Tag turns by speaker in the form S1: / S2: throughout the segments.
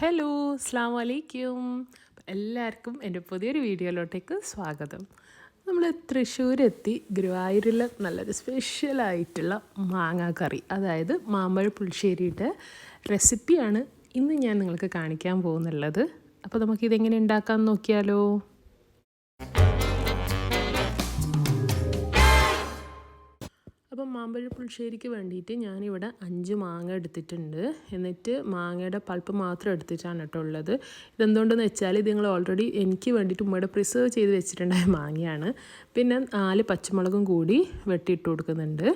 S1: Hello അസ്സലാമു അലൈക്കും. എല്ലാവർക്കും എൻ്റെ പുതിയൊരു വീഡിയോയിലോട്ടേക്ക് സ്വാഗതം. നമ്മൾ തൃശ്ശൂരെത്തി ഗുരുവായൂരിൽ നല്ലൊരു സ്പെഷ്യലായിട്ടുള്ള മാങ്ങാക്കറി, അതായത് മാമ്പഴ പുളിശ്ശേരിയുടെ റെസിപ്പിയാണ് ഇന്ന് ഞാൻ നിങ്ങൾക്ക് കാണിക്കാൻ പോകുന്നുള്ളത്. അപ്പോൾ നമുക്കിതെങ്ങനെ ഉണ്ടാക്കാമെന്ന് നോക്കിയാലോ. അപ്പം മാമ്പഴ പുളിശ്ശേരിക്ക് വേണ്ടിയിട്ട് ഞാനിവിടെ 5 മാങ്ങ എടുത്തിട്ടുണ്ട്. എന്നിട്ട് മാങ്ങയുടെ പൾപ്പ് മാത്രം എടുത്തിട്ടാണ് കേട്ടോ ഉള്ളത്. ഇതെന്തുകൊണ്ടെന്ന് വെച്ചാൽ ഇത് നിങ്ങൾ ഓൾറെഡി എനിക്ക് വേണ്ടിയിട്ട് ഉമ്മയുടെ പ്രിസർവ് ചെയ്ത് വെച്ചിട്ടുണ്ടായ മാങ്ങയാണ്. പിന്നെ 4 പച്ചമുളകും കൂടി വെട്ടിയിട്ട് കൊടുക്കുന്നുണ്ട്.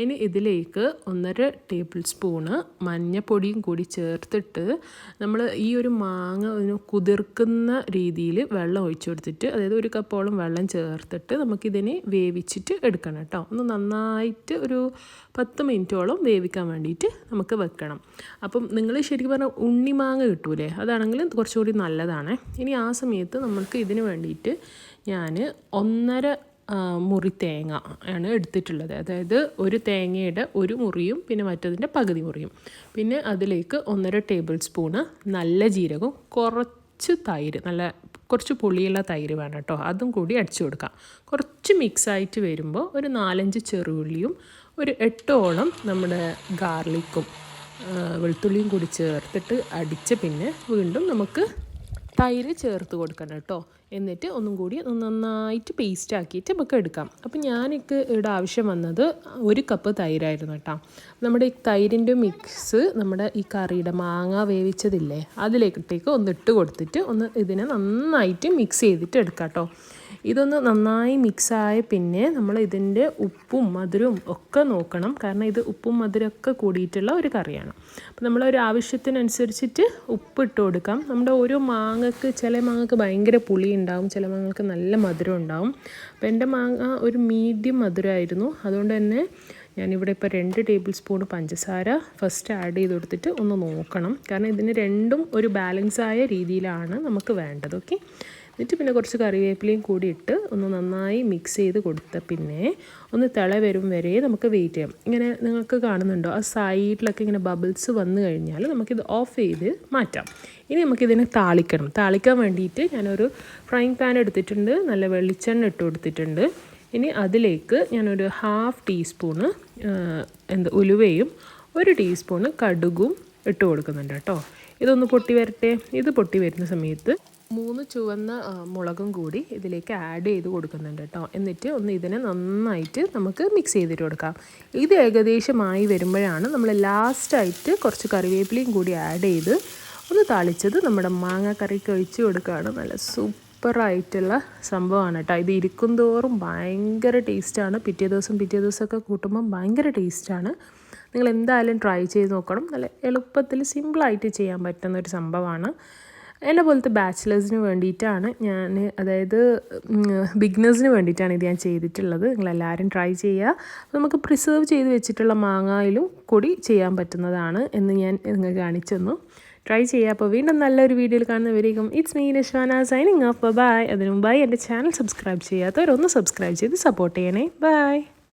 S1: ഇനി ഇതിലേക്ക് 1.5 ടേബിൾ സ്പൂണ് മഞ്ഞൾപ്പൊടിയും കൂടി ചേർത്തിട്ട് നമ്മൾ ഈ ഒരു മാങ്ങ കുതിർക്കുന്ന രീതിയിൽ വെള്ളം ഒഴിച്ചു കൊടുത്തിട്ട്, അതായത് 1 കപ്പോളം വെള്ളം ചേർത്തിട്ട് നമുക്കിതിനെ വേവിച്ചിട്ട് എടുക്കണം കേട്ടോ. ഒന്ന് നന്നായിട്ട് ഒരു 10 മിനിറ്റോളം വേവിക്കാൻ വേണ്ടിയിട്ട് നമുക്ക് വെക്കണം. അപ്പം നിങ്ങൾ ശരിക്കും പറഞ്ഞാൽ ഉണ്ണിമാങ്ങ കിട്ടൂലേ, അതാണെങ്കിൽ കുറച്ചുകൂടി നല്ലതാണ്. ഇനി ആ സമയത്ത് നമുക്ക് ഇതിന് വേണ്ടിയിട്ട് ഞാൻ 1.5 മുറി തേങ്ങ ആണ് എടുത്തിട്ടുള്ളത്. അതായത് ഒരു തേങ്ങയുടെ 1 മുറിയും പിന്നെ മറ്റതിൻ്റെ പകുതി മുറിയും. പിന്നെ അതിലേക്ക് 1.5 ടേബിൾ സ്പൂണ് നല്ല ജീരകവും കുറച്ച് തൈര്, കുറച്ച് പുളിയുള്ള തൈര് വേണം കേട്ടോ, അതും കൂടി അടിച്ചു കൊടുക്കാം. കുറച്ച് മിക്സായിട്ട് വരുമ്പോൾ ഒരു 4-5 ചെറുള്ളിയും ഒരു 8ഓളം നമ്മുടെ ഗാർലിക്കും വെളുത്തുള്ളിയും കൂടി ചേർത്തിട്ട് അടിച്ച് പിന്നെ വീണ്ടും നമുക്ക് തൈര് ചേർത്ത് കൊടുക്കണം കേട്ടോ. എന്നിട്ട് ഒന്നും കൂടി നന്നായിട്ട് പേസ്റ്റ് ആക്കിയിട്ട് നമുക്ക് എടുക്കാം. അപ്പം ഞാനിക്ക് ഇവിടെ ആവശ്യം വന്നത് 1 കപ്പ് തൈരായിരുന്നു കേട്ടോ. നമ്മുടെ ഈ തൈരിൻ്റെ മിക്സ് നമ്മുടെ ഈ കറിയുടെ മാങ്ങ വേവിച്ചതില്ലേ അതിലേക്കിട്ടേക്ക് ഒന്ന് ഇട്ട് കൊടുത്തിട്ട് ഇതിനെ നന്നായിട്ട് മിക്സ് ചെയ്തിട്ട് എടുക്കാം കേട്ടോ. ഇതൊന്ന് നന്നായി മിക്സായ പിന്നെ നമ്മൾ ഇതിൻ്റെ ഉപ്പും മധുരവും ഒക്കെ നോക്കണം, കാരണം ഇത് ഉപ്പും മധുരമൊക്കെ കൂടിയിട്ടുള്ള ഒരു കറിയാണ്. അപ്പോൾ നമ്മളൊരു ആവശ്യത്തിനനുസരിച്ചിട്ട് ഉപ്പ് ഇട്ട് കൊടുക്കാം. നമ്മുടെ ഓരോ മാങ്ങക്ക്, ചില മാങ്ങക്ക് ഭയങ്കര പുളി ഉണ്ടാവും, ചില മാങ്ങക്ക് നല്ല മധുരം ഉണ്ടാവും. അപ്പോൾ എൻ്റെ മാങ്ങ ഒരു മീഡിയം മധുരമായിരുന്നു. അതുകൊണ്ട് തന്നെ ഞാനിവിടെ ഇപ്പോൾ 2 ടേബിൾ സ്പൂൺ പഞ്ചസാര ഫസ്റ്റ് ആഡ് ചെയ്ത് കൊടുത്തിട്ട് ഒന്ന് നോക്കണം, കാരണം ഇതിന് രണ്ടും ഒരു ബാലൻസായ രീതിയിലാണ് നമുക്ക് വേണ്ടത്. ഓക്കെ, എന്നിട്ട് പിന്നെ കുറച്ച് കറിവേപ്പിലയും കൂടി ഇട്ട് ഒന്ന് നന്നായി മിക്സ് ചെയ്ത് കൊടുത്ത പിന്നെ ഒന്ന് തിള വരും വരെ നമുക്ക് വെയിറ്റ് ചെയ്യാം. ഇങ്ങനെ നിങ്ങൾക്ക് കാണുന്നുണ്ടോ, ആ സൈഡിലൊക്കെ ഇങ്ങനെ ബബിൾസ് വന്നു കഴിഞ്ഞാൽ നമുക്കിത് ഓഫ് ചെയ്ത് മാറ്റാം. ഇനി നമുക്കിതിനെ താളിക്കാൻ വേണ്ടിയിട്ട് ഞാനൊരു ഫ്രൈങ് പാൻ എടുത്തിട്ടുണ്ട്, നല്ല വെളിച്ചെണ്ണ ഇട്ട് കൊടുത്തിട്ടുണ്ട്. ഇനി അതിലേക്ക് ഞാനൊരു 1/2 ടീസ്പൂണ് ഉലുവയും 1 ടീസ്പൂണ് കടുകും ഇട്ട് കൊടുക്കുന്നുണ്ട് കേട്ടോ. ഇതൊന്ന് പൊട്ടി വരട്ടെ. ഇത് പൊട്ടി വരുന്ന സമയത്ത് 3 ചുവന്ന മുളകും കൂടി ഇതിലേക്ക് ആഡ് ചെയ്ത് കൊടുക്കുന്നുണ്ട് കേട്ടോ. എന്നിട്ട് ഇതിനെ നന്നായിട്ട് നമുക്ക് മിക്സ് ചെയ്തിട്ട് കൊടുക്കാം. ഇത് ഏകദേശമായി വരുമ്പോഴാണ് നമ്മൾ ലാസ്റ്റായിട്ട് കുറച്ച് കറിവേപ്പിലയും കൂടി ആഡ് ചെയ്ത് ഒന്ന് താളിച്ചത് നമ്മുടെ മാങ്ങ കറിക്ക് ഒഴിച്ച് കൊടുക്കുകയാണ്. നല്ല സൂപ്പറായിട്ടുള്ള സംഭവമാണ് കേട്ടോ. ഇത് ഇരിക്കും തോറും ഭയങ്കര ടേസ്റ്റാണ്. പിറ്റേ ദിവസമൊക്കെ കൂട്ടുമ്പം ഭയങ്കര ടേസ്റ്റാണ്. നിങ്ങൾ എന്തായാലും ട്രൈ ചെയ്ത് നോക്കണം. നല്ല എളുപ്പത്തിൽ സിമ്പിളായിട്ട് ചെയ്യാൻ പറ്റുന്ന ഒരു സംഭവമാണ്. എന്നെ പോലത്തെ ബാച്ചിലേഴ്സിന് വേണ്ടിയിട്ടാണ് അതായത് ബിഗിനേഴ്സിന് വേണ്ടിയിട്ടാണ് ഇത് ഞാൻ ചെയ്തിട്ടുള്ളത്. നിങ്ങളെല്ലാവരും ട്രൈ ചെയ്യുക. നമുക്ക് പ്രിസർവ് ചെയ്ത് വെച്ചിട്ടുള്ള മാങ്ങയിലും കൂടി ചെയ്യാൻ പറ്റുന്നതാണ് എന്ന് ഞാൻ നിങ്ങൾക്ക് കാണിച്ചു തന്നു. ട്രൈ ചെയ്യുക. അപ്പോൾ വീണ്ടും നല്ലൊരു വീഡിയോയിൽ കാണുന്നവരേക്കും it's me Nashwana signing off. Bye. അതിനു മുമ്പായി എൻ്റെ ചാനൽ സബ്സ്ക്രൈബ് ചെയ്യാത്തവരൊന്ന് സബ്സ്ക്രൈബ് ചെയ്ത് സപ്പോർട്ട് ചെയ്യണേ. ബൈ.